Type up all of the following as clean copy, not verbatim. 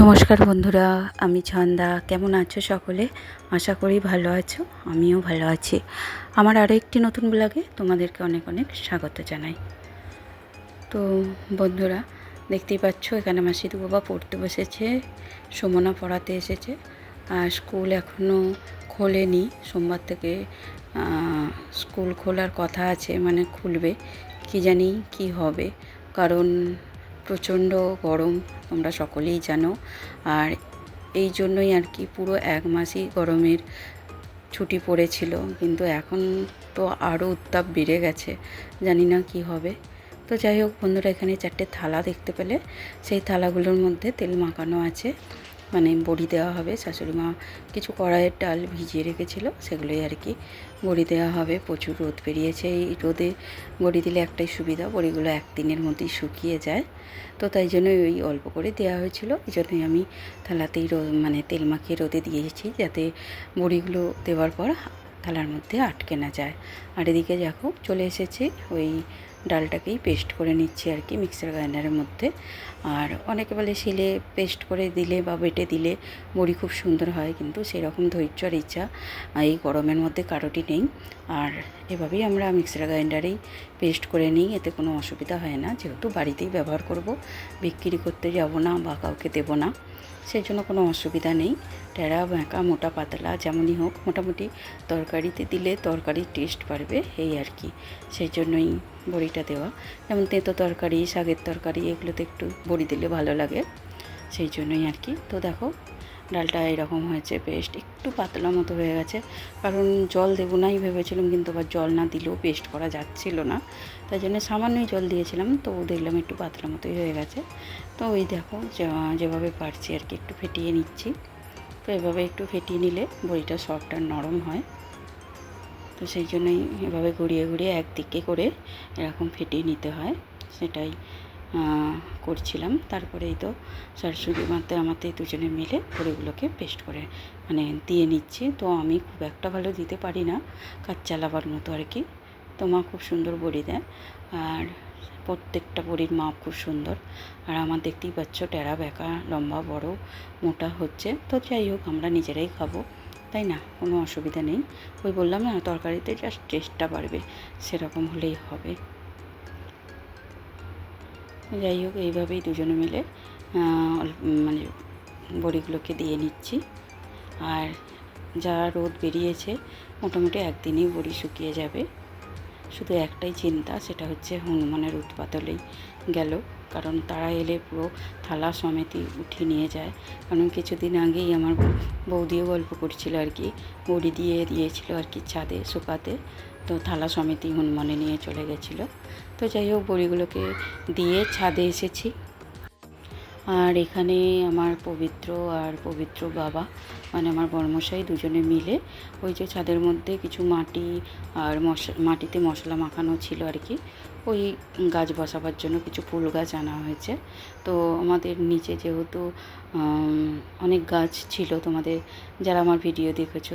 নমস্কার বন্ধুরা, আমি ছন্দা। কেমন আছো সকলে? আশা করি ভালো আছো। আমিও ভালো আছি। আমার আরও একটি নতুন ব্লগে তোমাদেরকে অনেক অনেক স্বাগত জানাই। তো বন্ধুরা, দেখতেই পাচ্ছ এখানে আমার সিধু বাবা পড়তে বসেছে, সুমনা পড়াতে এসেছে। আর স্কুল এখনও খোলেনি, সোমবার থেকে স্কুল খোলার কথা আছে, মানে খুলবে। কি জানি কি হবে, কারণ প্রচণ্ড গরম, তোমরা সকলেই জানো। আর এই জন্যই আর কি পুরো এক মাসই গরমের ছুটি পড়েছিল, কিন্তু এখন তো আরও উত্তাপ বেড়ে গেছে, জানি না কি হবে। তো যাই হোক বন্ধুরা, এখানে 4টে থালা দেখতে পেলে, সেই থালাগুলোর মধ্যে তেল মাখানো আছে, মানে বড়ি দেওয়া হবে। শাশুড়ি মা কিছু কড়াইয়ের ডাল ভিজিয়ে রেখেছিল, সেগুলোই আর কি বড়ি দেওয়া হবে। প্রচুর রোদ বেরিয়েছে, এই রোদে বড়ি দিলে একটাই সুবিধা, বড়িগুলো একদিনের মধ্যেই শুকিয়ে যায়। তো তাই জন্যই ওই অল্প করে দেওয়া হয়েছিল, এই জন্যই আমি থালাতেই মানে তেল মাখিয়ে রোদে দিয়েছি, যাতে বড়িগুলো দেওয়ার পর থালার মধ্যে আটকে না যায়। আর এদিকে দেখো চলে এসেছি, ওই ডালটাকেই পেস্ট করে নিচ্ছি আর কি মিক্সার গ্রাইন্ডারের মধ্যে। আর অনেকে বলে শিলে পেস্ট করে দিলে বা বেটে দিলে বড়ি খুব সুন্দর হয়, কিন্তু সেরকম ধৈর্য আর ইচ্ছা এই গরমের মধ্যে কারোরই নেই। আর এভাবেই আমরা মিক্সার গ্রাইন্ডারেই পেস্ট করে নিই, এতে কোনো অসুবিধা হয় না, যেহেতু বাড়িতেই ব্যবহার করব, বিক্রি করতে যাব না বা কাউকে দেবো না, সেই জন্য কোনো অসুবিধা নেই। টেরা ব্যাঁকা মোটা পাতলা যেমনই হোক, মোটামুটি তরকারিতে দিলে তরকারির টেস্ট বাড়বে, এই আর কি। সেই জন্যই বড়িটা দেওয়া। যেমন তেঁতো তরকারি, শাকের তরকারি, এগুলোতে একটু বড়ি দিলে ভালো লাগে, সেই জন্যই আর কি। তো দেখো ডালটা এরকম হয়েছে, পেস্ট একটু পাতলা মতো হয়ে গেছে, কারণ জল দেবো নাই ভেবেছিলাম, কিন্তু আবার জল না দিলেও পেস্ট করা যাচ্ছিল না, তাই জন্য সামান্যই জল দিয়েছিলাম, তো দেখলাম একটু পাতলা মতোই হয়ে গেছে। তো ওই দেখো যেভাবে পারছি আর কি একটু ফেটিয়ে নিচ্ছি। তো এভাবে একটু ফেটিয়ে নিলে বড়িটা সফট আর নরম হয়, তো সেই জন্যই এভাবে ঘুরিয়ে ঘুরিয়ে একদিকে করে এরকম ফেটিয়ে নিতে হয়, সেটাই করছিলাম। তারপরে এই তো শাশুড়ি মাতে আমাতে দুজনে মিলে বড়িগুলোকে পেস্ট করে মানে দিয়ে নিচ্ছি। তো আমি খুব একটা ভালো দিতে পারি না, কাজ চালাবার মতো আর কি। তো মা খুব সুন্দর বড়ি দেয়, আর প্রত্যেকটা বড়ির মাপ খুব সুন্দর। আর আমার দেখতেই পাচ্ছ টেরা বেঁকা লম্বা বড় মোটা হচ্ছে। তো যাই হোক, আমরা নিজেরাই খাবো, তাই না, কোনো অসুবিধা নেই। ওই বললাম না, তরকারিতে জাস্ট টেস্টটা বাড়বে, সেরকম হলেই হবে। যাই হোক, এইভাবেই দুজনে মিলে মানে বড়িগুলোকে দিয়ে নিচ্ছি। আর যা রোদ বেরিয়েছে, মোটামুটি একদিনেই বড়ি শুকিয়ে যাবে। শুধু একটাই চিন্তা, সেটা হচ্ছে হনুমানের উৎপাত হলেই গেল, কারণ তারা এলে পুরো থালা সমেতই উঠিয়ে নিয়ে যায়। কারণ কিছুদিন আগেই আমার বৌদিও গল্প করছিল আর কি, বড়ি দিয়ে দিয়েছিল আর কি ছাদে শুকাতে, তো থালা সমেতই হনুমানে নিয়ে চলে গেছিলো। তো যাই হোক, বড়িগুলোকে দিয়ে ছাদে এসেছি। আর এখানে আমার পবিত্র আর পবিত্র বাবা, মানে আমার বড়মশাই, দুজনে মিলে ওই যে ছাদের মধ্যে কিছু মাটি আর মাটিতে মশলা মাখানো ছিল আর কি, ওই গাছ বসাবার জন্য কিছু ফুল গাছ আনা হয়েছে। তো আমাদের নিচে যেহেতু অনেক গাছ ছিল, তোমাদের যারা আমার ভিডিও দেখেছো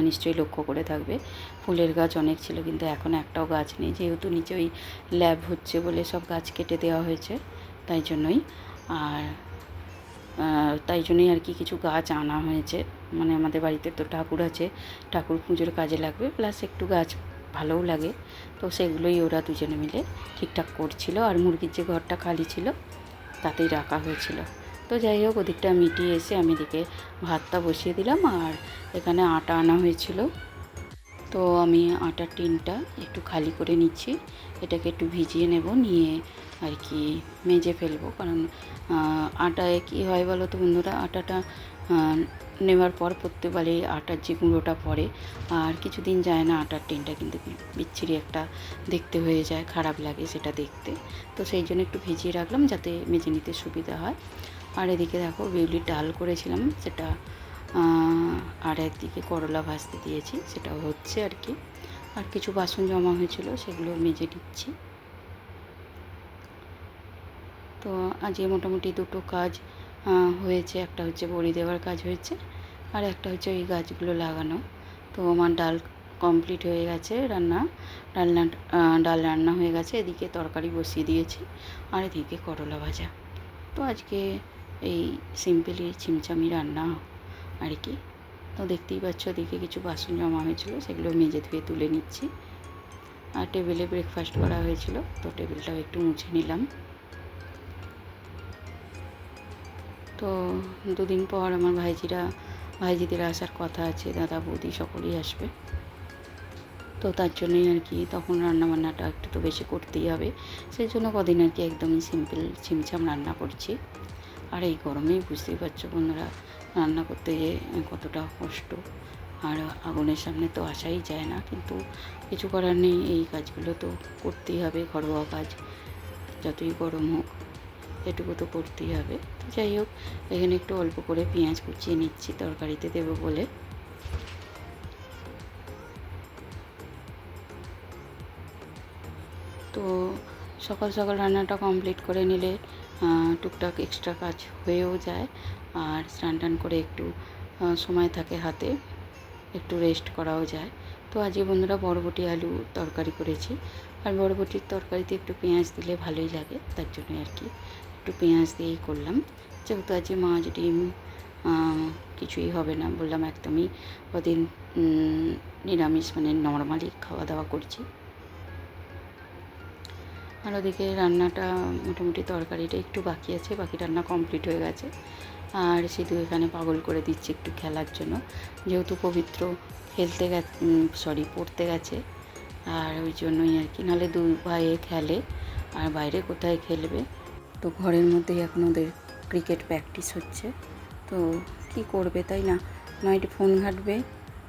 নিশ্চয়ই লক্ষ্য করে থাকবে, ফুলের গাছ অনেক ছিল, কিন্তু এখন একটাও গাছ নেই, যেহেতু নিচে ওই ল্যাব হচ্ছে বলে সব গাছ কেটে দেওয়া হয়েছে, তাই জন্যই। আর তাই জন্যই আর কি কিছু গাছ আনা হয়েছে, মানে আমাদের বাড়িতে তো ঠাকুর আছে, ঠাকুর পুজোর কাজে লাগবে, প্লাস একটু গাছ ভালোও লাগে, তো সেগুলোই ওরা দুজনে মিলে ঠিকঠাক করছিল। আর মুরগির যে ঘরটা খালি ছিল তাতেই রাখা হয়েছিল। তো যাই হোক, ওদিকটা মিটিয়ে এসে আমি এদিকে ভাতটা বসিয়ে দিলাম। আর এখানে আটা আনা হয়েছিল, তো আমি আটার টিনটা একটু খালি করে নিচ্ছি, এটাকে একটু ভিজিয়ে নেব, নিয়ে আর কি মেজে ফেলবো। কারণ আটায় কী হয় বলো তো বন্ধুরা, আটাটা নেওয়ার পর প্রত্যেকবারে আটার যে গুঁড়োটা পড়ে, আর কিছুদিন যায় না আটার টিনটা কিন্তু বিচ্ছিরি একটা দেখতে হয়ে যায়, খারাপ লাগে সেটা দেখতে। তো সেই জন্য একটু ভিজিয়ে রাখলাম, যাতে মেজে নিতে সুবিধা হয়। আর এদিকে দেখো বিউলির ডাল করেছিলাম, সেটা আর একদিকে করলা ভাজতে দিয়েছি, সেটাও হচ্ছে আর কি। আর কিছু বাসন জমা হয়েছিল, সেগুলো মেজে দিচ্ছি। তো আজকে মোটামুটি দুটো কাজ হয়েছে, একটা হচ্ছে বড়ি দেওয়ার কাজ হয়েছে, আর একটা হচ্ছে ওই গাছগুলো লাগানো। তো আমার ডাল কমপ্লিট হয়ে গেছে, ডাল রান্না হয়ে গেছে, এদিকে তরকারি বসিয়ে দিয়েছি, আর এদিকে করলা ভাজা। তো আজকে এই সিম্পলি ছিমছামি রান্না আর কি। তো দেখতেই পাচ্ছ ওদিকে কিছু বাসন জমা হয়েছিলো, সেগুলো মেজে ধুয়ে তুলে নিচ্ছি। আর টেবিলে ব্রেকফাস্ট করা হয়েছিল, তো টেবিলটাও একটু মুছে নিলাম। তো দুদিন পর আমার ভাইজিদের আসার কথা আছে, দাদা বৌদি সকলেই আসবে। তো তার জন্যই আর কি তখন রান্নাবান্নাটা একটু তো বেশি করতেই হবে, সেই জন্য কদিন আর কি একদমই সিম্পল ছিমছাম রান্না করছি। আর এই গরমেই বুঝতেই পারছো বন্ধুরা, রান্না করতে গিয়ে কতটা কষ্ট। আর আগুনের সামনে তো আসাই যায় না, কিন্তু কিছু করার নেই, এই কাজগুলো তো করতেই হবে। ঘরোয়া কাজ যতই গরম হোক এটুকু তো করতেই হবে। তো যাই হোক, এখানে একটু অল্প করে পেঁয়াজ কুচিয়ে নিচ্ছি তরকারিতে দেবো বলে। তো সকাল সকাল রান্নাটা কমপ্লিট করে নিলে টুকটাক এক্সট্রা কাজ হয়েও যায়, আর স্নান টান করে একটু সময় থাকে হাতে, একটু রেস্ট করাও যায়। তো আজকে বন্ধুরা বরবটি আলু তরকারি করেছি, আর বরবটির তরকারিতে একটু পেঁয়াজ দিলে ভালোই লাগে, তার জন্য আর কি একটু পেঁয়াজ দিয়েই করলাম। যেহেতু আজকে মাছ ডিম কিছুই হবে না, বললাম একদমই ওদিন নিরামিষ মানে নর্মালি খাওয়া দাওয়া করছি। আর ওদিকে রান্নাটা মোটামুটি তরকারিটা একটু বাকি আছে, বাকি রান্না কমপ্লিট হয়ে গেছে। আর শুধু এখানে পাগল করে দিচ্ছে একটু খেলার জন্য, যেহেতু পবিত্র খেলতে পড়তে গেছে, আর ওই জন্যই আর কি, নাহলে দুই ভাইয়ে খেলে, আর বাইরে কোথায় খেলবে। তো ঘরের মধ্যেই এখন ওদের ক্রিকেট প্র্যাকটিস হচ্ছে। তো কি করবে তাই না, নয়তো ফোন ঘাঁটবে,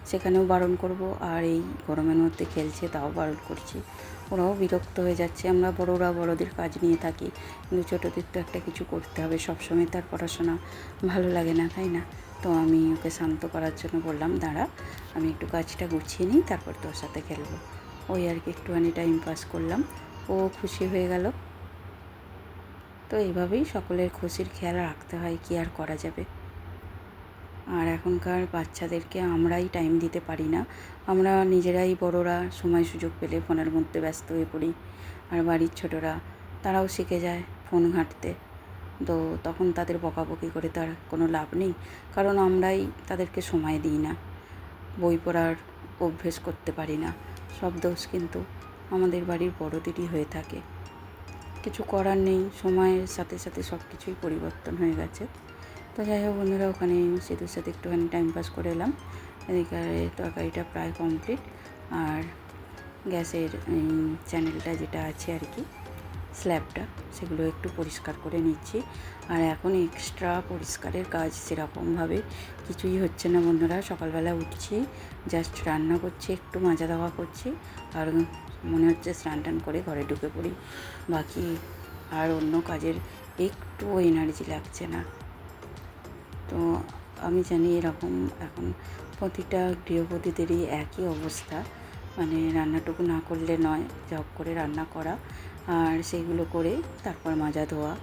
সেখানেও বারণ করব, আর এই গরমের মধ্যে খেলছে তাও বারণ করছি। ওরাও বিরক্ত হয়ে যাচ্ছে। আমরা বড়রা বড়দের কাজ নিয়ে থাকি, কিন্তু ছোটোদের তো একটা কিছু করতে হবে, সবসময় তার পড়াশোনা ভালো লাগে না, তাই না। তো আমি ওকে শান্ত করার জন্য বললাম, দাঁড়া আমি একটু কাজটা গুছিয়ে নিই, তারপর তোর সাথে খেলবো। ওই আর কি একটুখানি টাইম পাস করলাম, ও খুশি হয়ে গেল। তো এইভাবেই সকলের খুশির খেয়াল রাখতে হয়, কি আর করা যাবে। আর এখনকার বাচ্চাদেরকে আমরাই টাইম দিতে পারি না, আমরা নিজেরাই বড়রা সময় সুযোগ পেলে ফোনের মধ্যে ব্যস্ত হয়ে পড়ি। আর বাড়ির ছোটরা তারাও শিখে যায় ফোন ঘাঁটতে। তো তখন তাদের বকাবকি করে তার কোনো লাভ নেই, কারণ আমরাই তাদেরকে সময় দিই না, বই পড়ার অভ্যেস করতে পারি না। সব দোষ কিন্তু আমাদের বাড়ির বড়দেরই হয়ে থাকে। কিছু করার নেই, সময়ের সাথে সাথে সব কিছুই পরিবর্তন হয়ে গেছে। তো যাই হোক বন্ধুরা, ওখানে সেতুর সাথে একটুখানি টাইম পাস করে এলাম। এদিকে তরকারিটা প্রায় কমপ্লিট, আর গ্যাসের চ্যানেলটা যেটা আছে আর কি, স্ল্যাবটা, সেগুলো একটু পরিষ্কার করে নিচ্ছি। আর এখন এক্সট্রা পরিষ্কারের কাজ সেরকমভাবে কিছুই হচ্ছে না বন্ধুরা। সকালবেলা উঠছি, জাস্ট রান্না করছি, একটু মাজা দেওয়া করছি, আর মনে হচ্ছে স্নান টান করে ঘরে ঢুকে পড়ি। বাকি আর অন্য কাজের একটু এনার্জি লাগছে না। তো আমি জানি এরকম এখন প্রতিটা গৃহবধূদেরই একই অবস্থা, মানে রান্নাটুকু না করলে নয়, জব করে রান্না করা, আর সেইগুলো করে তারপর মাজা ধোয়া,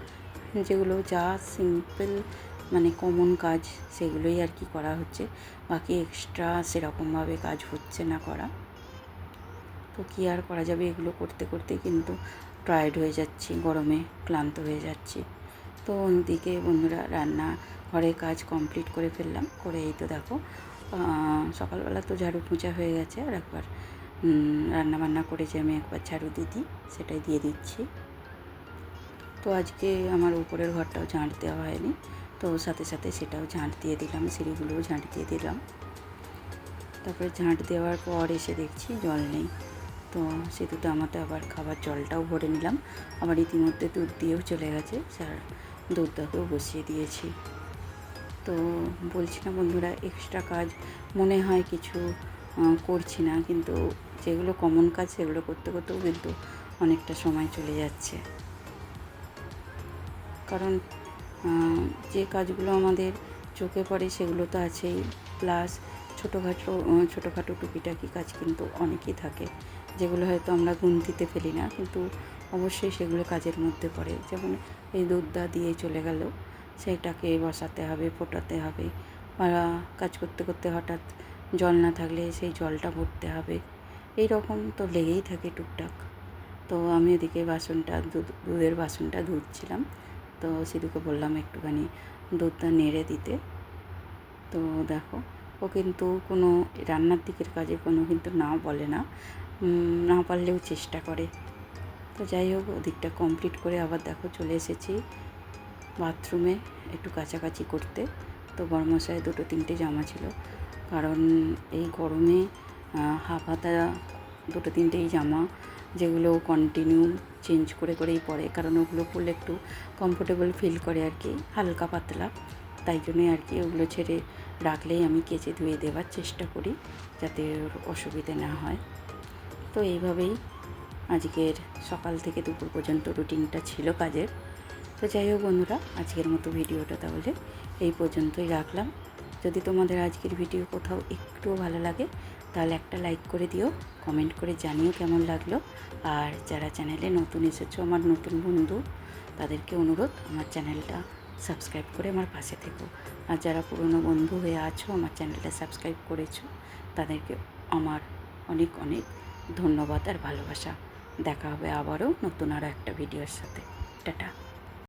যেগুলো যা সিম্পল মানে কমন কাজ সেগুলোই আর কি করা হচ্ছে। বাকি এক্সট্রা সেরকমভাবে কাজ হচ্ছে না করা। তো কী আর করা যাবে, এগুলো করতে করতেই কিন্তু টায়ার্ড হয়ে যাচ্ছি, গরমে ক্লান্ত হয়ে যাচ্ছি। তো অন্যদিকে বন্ধুরা রান্না ঘরের কাজ কমপ্লিট করে ফেললাম, করে এই তো দেখো সকালবেলা তো ঝাড়ু পোঁছা হয়ে গেছে, আর একবার রান্নাবান্না করে যে আমি একবার ঝাড়ু দিই সেটাই দিয়ে দিচ্ছি। তো আজকে আমার উপরের ঘরটাও ঝাঁট দেওয়া হয়নি, তো সাথে সাথে সেটাও ঝাঁট দিয়ে দিলাম, সিঁড়িগুলোও ঝাঁট দিয়ে দিলাম। তারপরে ঝাঁট দেওয়ার পর এসে দেখছি জল নেই, তো সেতুতে আমাতে আবার খাবার জলটাও ভরে নিলাম। আবার ইতিমধ্যে দুধ দিয়েও চলে গেছে, স্যার দুধটাকেও বসিয়ে দিয়েছি। তো বলছি না বন্ধুরা, এক্সট্রা কাজ মনে হয় কিছু করছি না, কিন্তু যেগুলো কমন কাজ সেগুলো করতে করতেও কিন্তু অনেকটা সময় চলে যাচ্ছে। কারণ যে কাজগুলো আমাদের চোখে পড়ে সেগুলো তো আছেই, প্লাস ছোটোখাটো টুকিটাকি কাজ কিন্তু অনেকই থাকে, যেগুলো হয়তো আমরা গুনতিতে ফেলি না, কিন্তু অবশ্যই সেগুলো কাজের মধ্যে পড়ে। যেমন এই দুধটা দিয়ে চলে গেল, সেটাকে বসাতে হবে, ফোটাতে হবে, বা কাজ করতে করতে হঠাৎ জল না থাকলে সেই জলটা ভরতে হবে, এই রকম তো লেগেই থাকে টুকটাক। তো আমি এদিকে দুধের বাসনটা ধুচ্ছিলাম, তো সিধুকে বললাম একটুখানি দুধটা নেড়ে দিতে। তো দেখো, ও কিন্তু কোনো রান্নার দিকের কাজে কোনো কিন্তু না বলে না, না পারলেও চেষ্টা করে। তো যাই হোক, ওদিকটা কমপ্লিট করে আবার দেখো চলে এসেছি বাথরুমে একটু কাচাকাচি করতে। তো বড়মশাই 2-3টে জামা ছিল, কারণ এই গরমে হাফ হাতা 2-3টেই জামা, যেগুলো কন্টিনিউ চেঞ্জ করে করেই পরে, কারণ ওগুলো পরলে একটু কমফোর্টেবল ফিল করে আর কি, হালকা পাতলা। তাই জন্যই আর কি ওগুলো ছেড়ে রাখলেই আমি কেচে ধুয়ে দেওয়ার চেষ্টা করি, যাতে ওর অসুবিধে না হয়। তো এইভাবেই আজকের সকাল থেকে দুপুর পর্যন্ত রুটিনটা ছিল কাজের। তো যাই হোক বন্ধুরা, আজকের মতো ভিডিওটা তাহলে এই পর্যন্তই রাখলাম। যদি তোমাদের আজকের ভিডিও কোথাও একটুও ভালো লাগে তাহলে একটা লাইক করে দিও, কমেন্ট করে জানিও কেমন লাগলো। আর যারা চ্যানেলে নতুন এসেছো, আমার নতুন বন্ধু, তাদেরকে অনুরোধ আমার চ্যানেলটা সাবস্ক্রাইব করে আমার পাশে থেকো। আর যারা পুরনো বন্ধু হয়ে আছো, আমার চ্যানেলটা সাবস্ক্রাইব করেছো, তাদেরকে আমার অনেক অনেক ধন্যবাদ আর ভালোবাসা। দেখা হবে আবারও নতুন আরও একটা ভিডিওর সাথে। টাটা।